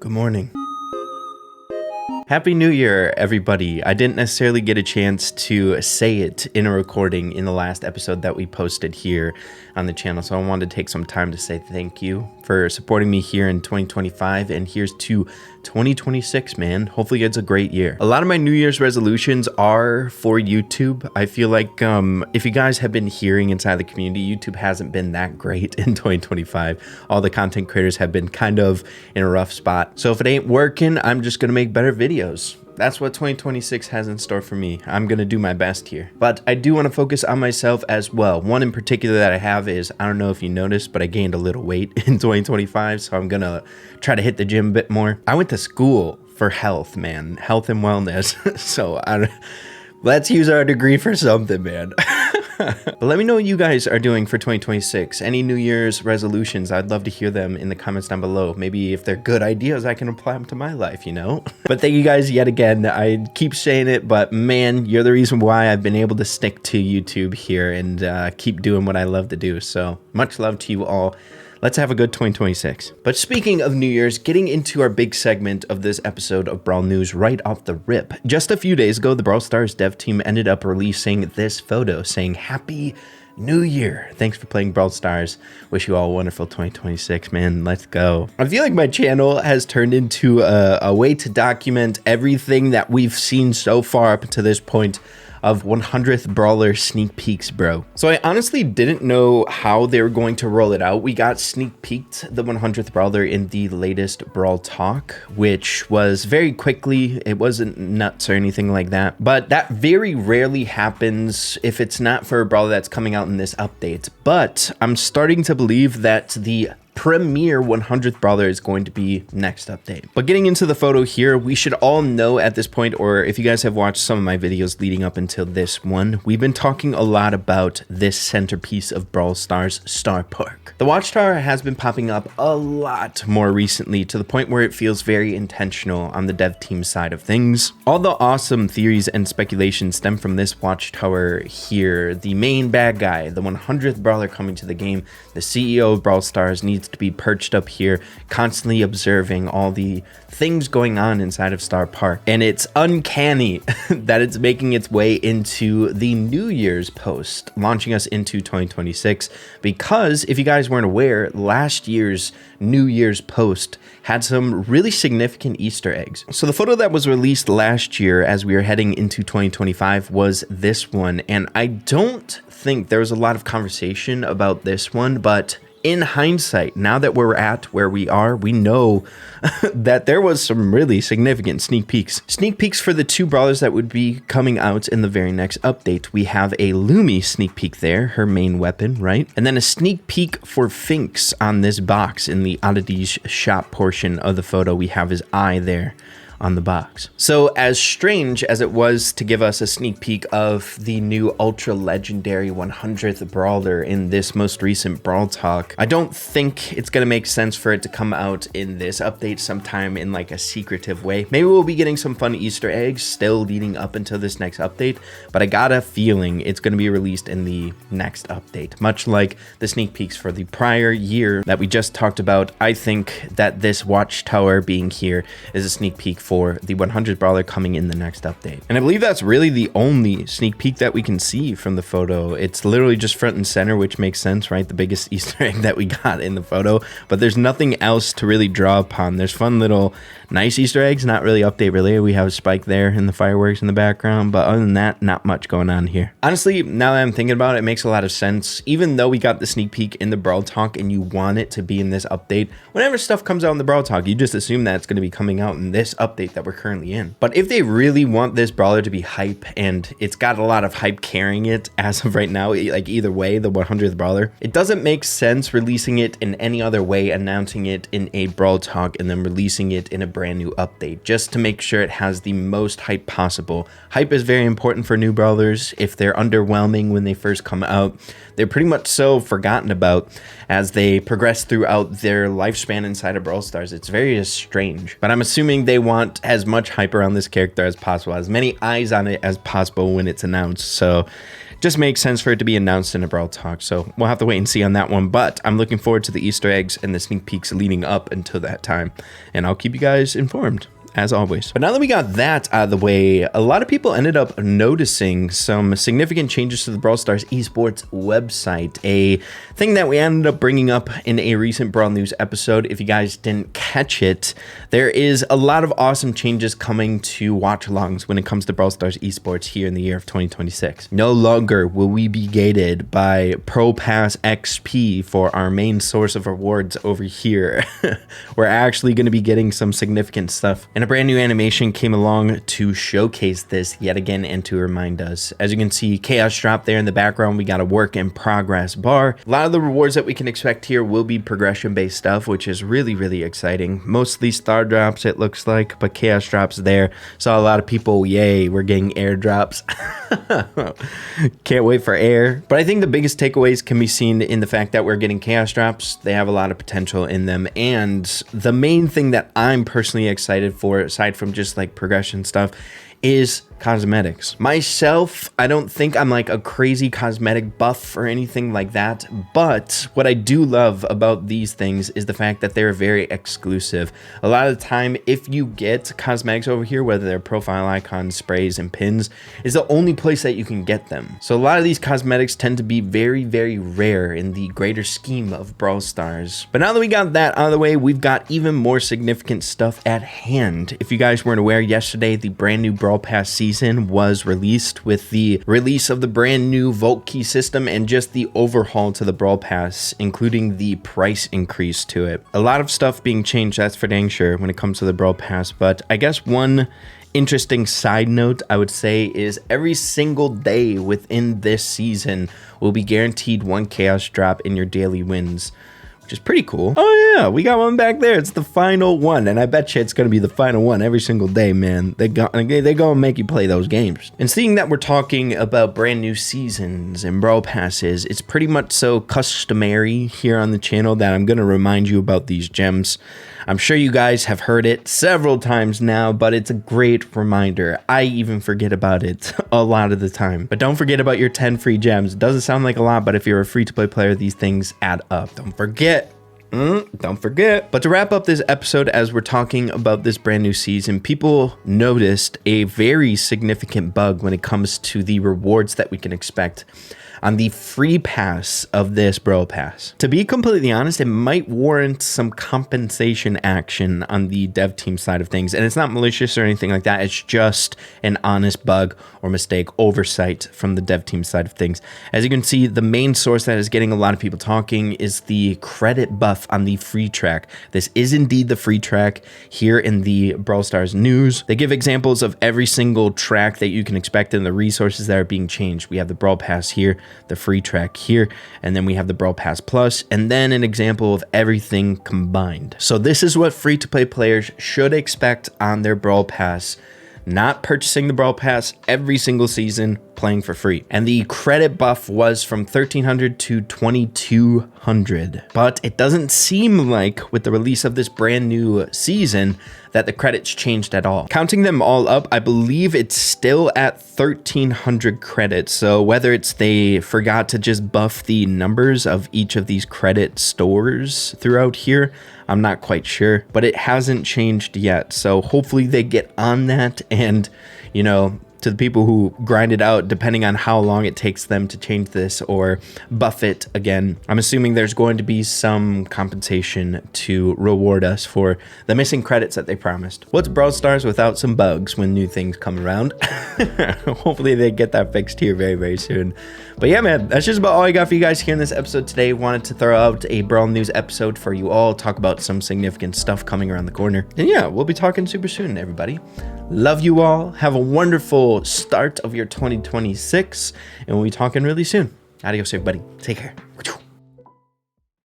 Good morning. Happy New Year, everybody. I didn't necessarily get a chance to say it in a recording in the last episode that we posted here on the channel, so I wanted to take some time to say thank you for supporting me here in 2025, and here's to 2026, man. Hopefully it's a great year. A lot of my New Year's resolutions are for YouTube. I feel like if you guys have been hearing inside the community, YouTube hasn't been that great in 2025. All the content creators have been kind of in a rough spot. So if it ain't working, I'm just gonna make better videos. That's what 2026 has in store for me. I'm gonna do my best here. But I do want to focus on myself as well. One in particular that I have is, I don't know if you noticed, but I gained a little weight in 2025, so I'm gonna try to hit the gym a bit more. I went to school for health, man. Health and wellness. So let's use our degree for something, man. But let me know what you guys are doing for 2026. Any New Year's resolutions, I'd love to hear them in the comments down below. Maybe if they're good ideas, I can apply them to my life, you know? But thank you guys yet again. I keep saying it, but man, you're the reason why I've been able to stick to YouTube here and keep doing what I love to do. So much love to you all. Let's have a good 2026. But speaking of New Year's, getting into our big segment of this episode of Brawl News right off the rip. Just a few days ago, the Brawl Stars dev team ended up releasing this photo saying, "Happy New Year. Thanks for playing Brawl Stars. Wish you all a wonderful 2026, man. Let's go." I feel like my channel has turned into a way to document everything that we've seen so far up to this point of 100th Brawler sneak peeks, bro. So I honestly didn't know how they were going to roll it out. We got sneak peeked the 100th Brawler in the latest Brawl Talk, which was very quickly. It wasn't nuts or anything like that, but that very rarely happens if it's not for a Brawler that's coming out in this update. But I'm starting to believe that the premier 100th Brawler is going to be next update. But getting into the photo here, we should all know at this point, or if you guys have watched some of my videos leading up until this one, we've been talking a lot about this centerpiece of Brawl Stars, Star Park. The Watchtower has been popping up a lot more recently, to the point where it feels very intentional on the dev team side of things. All the awesome theories and speculations stem from this Watchtower here. The main bad guy, the 100th Brawler coming to the game, the CEO of Brawl Stars, needs to be perched up here, constantly observing all the things going on inside of Star Park. And it's uncanny that it's making its way into the New Year's post, launching us into 2026. Because if you guys weren't aware, last year's New Year's post had some really significant Easter eggs. So the photo that was released last year as we were heading into 2025 was this one. And I don't think there was a lot of conversation about this one, but in hindsight, now that we're at where we are, we know that there was some really significant sneak peeks. Sneak peeks for the two brawlers that would be coming out in the very next update. We have a Lumi sneak peek there, her main weapon, right? And then a sneak peek for Finks on this box in the oddities shop portion of the photo. We have his eye there on the box. So as strange as it was to give us a sneak peek of the new ultra legendary 100th Brawler in this most recent Brawl Talk, I don't think it's gonna make sense for it to come out in this update sometime in like a secretive way. Maybe we'll be getting some fun Easter eggs still leading up until this next update, but I got a feeling it's gonna be released in the next update. Much like the sneak peeks for the prior year that we just talked about, I think that this Watchtower being here is a sneak peek for the 100th Brawler coming in the next update. And I believe that's really the only sneak peek that we can see from the photo. It's literally just front and center, which makes sense, right? The biggest Easter egg that we got in the photo, but there's nothing else to really draw upon. There's fun little nice Easter eggs, not really update related. We have a spike there and the fireworks in the background, but other than that, not much going on here. Honestly, now that I'm thinking about it, it makes a lot of sense. Even though we got the sneak peek in the Brawl Talk and you want it to be in this update, whenever stuff comes out in the Brawl Talk, you just assume that it's going to be coming out in this update that we're currently in. But if they really want this brawler to be hype, and it's got a lot of hype carrying it as of right now, like either way, the 100th Brawler, it doesn't make sense releasing it in any other way, announcing it in a Brawl Talk and then releasing it in a brand new update, just to make sure it has the most hype possible. Hype is very important for new brawlers. If they're underwhelming when they first come out, they're pretty much so forgotten about as they progress throughout their lifespan inside of Brawl Stars. It's very strange, but I'm assuming they want want as much hype around this character as possible, as many eyes on it as possible when it's announced. So just makes sense for it to be announced in a Brawl Talk. So we'll have to wait and see on that one. But I'm looking forward to the Easter eggs and the sneak peeks leading up until that time. And I'll keep you guys informed, as always. But now that we got that out of the way, a lot of people ended up noticing some significant changes to the Brawl Stars Esports website, a thing that we ended up bringing up in a recent Brawl News episode. If you guys didn't catch it, there is a lot of awesome changes coming to watch-alongs when it comes to Brawl Stars Esports here in the year of 2026. No longer will we be gated by Pro Pass XP for our main source of rewards over here. We're actually going to be getting some significant stuff. And a brand new animation came along to showcase this yet again and to remind us. As you can see, Chaos Drop there in the background, we got a work in progress bar. A lot of the rewards that we can expect here will be progression-based stuff, which is really, really exciting. Mostly star drops, it looks like, but Chaos Drops there. Saw a lot of people, yay, we're getting airdrops. Can't wait for air. But I think the biggest takeaways can be seen in the fact that we're getting Chaos Drops. They have a lot of potential in them. And the main thing that I'm personally excited for, aside from just like progression stuff, is cosmetics. Myself, I don't think I'm like a crazy cosmetic buff or anything like that, but what I do love about these things is the fact that they're very exclusive. A lot of the time, if you get cosmetics over here, whether they're profile icons, sprays, and pins, is the only place that you can get them. So a lot of these cosmetics tend to be very, very rare in the greater scheme of Brawl Stars. But now that we got that out of the way, we've got even more significant stuff at hand. If you guys weren't aware, yesterday, the brand new Brawl Pass season was released with the release of the brand new Vault Key system and just the overhaul to the Brawl Pass, including the price increase to it. A lot of stuff being changed, that's for dang sure, when it comes to the Brawl Pass, but I guess one interesting side note I would say is every single day within this season will be guaranteed one Chaos Drop in your daily wins, which is pretty cool. Oh yeah, we got one back there. It's the final one, and I bet you it's gonna be the final one every single day, man. They gonna make you play those games. And seeing that we're talking about brand new seasons and Brawl Passes, it's pretty much so customary here on the channel that I'm gonna remind you about these gems. I'm sure you guys have heard it several times now, but it's a great reminder. I even forget about it a lot of the time. But don't forget about your 10 free gems. It doesn't sound like a lot, but if you're a free-to-play player, these things add up. Don't forget. Don't forget. But to wrap up this episode, as we're talking about this brand new season, people noticed a very significant bug when it comes to the rewards that we can expect on the free pass of this Brawl Pass. To be completely honest, it might warrant some compensation action on the dev team side of things. And it's not malicious or anything like that. It's just an honest bug or mistake, oversight from the dev team side of things. As you can see, the main source that is getting a lot of people talking is the credit buff on the free track. This is indeed the free track here in the Brawl Stars news. They give examples of every single track that you can expect and the resources that are being changed. We have the Brawl Pass here, the free track here, and then we have the Brawl Pass Plus, and then an example of everything combined. So this is what free-to-play players should expect on their Brawl Pass. Not purchasing the Brawl Pass every single season, playing for free. And the credit buff was from 1,300 to 2,200. But it doesn't seem like with the release of this brand new season that the credits changed at all. Counting them all up, I believe it's still at 1,300 credits. So whether it's they forgot to just buff the numbers of each of these credit stores throughout here, I'm not quite sure, but it hasn't changed yet. So hopefully they get on that, and, you know, to the people who grind it out, depending on how long it takes them to change this or buff it again, I'm assuming there's going to be some compensation to reward us for the missing credits that they promised. What's Brawl Stars without some bugs when new things come around? Hopefully they get that fixed here very, very soon. But yeah, man, that's just about all I got for you guys here in this episode today. Wanted to throw out a Brawl News episode for you all, talk about some significant stuff coming around the corner. And yeah, we'll be talking super soon, everybody. Love you all. Have a wonderful start of your 2026, and we'll be talking really soon. Adios, everybody. Take care.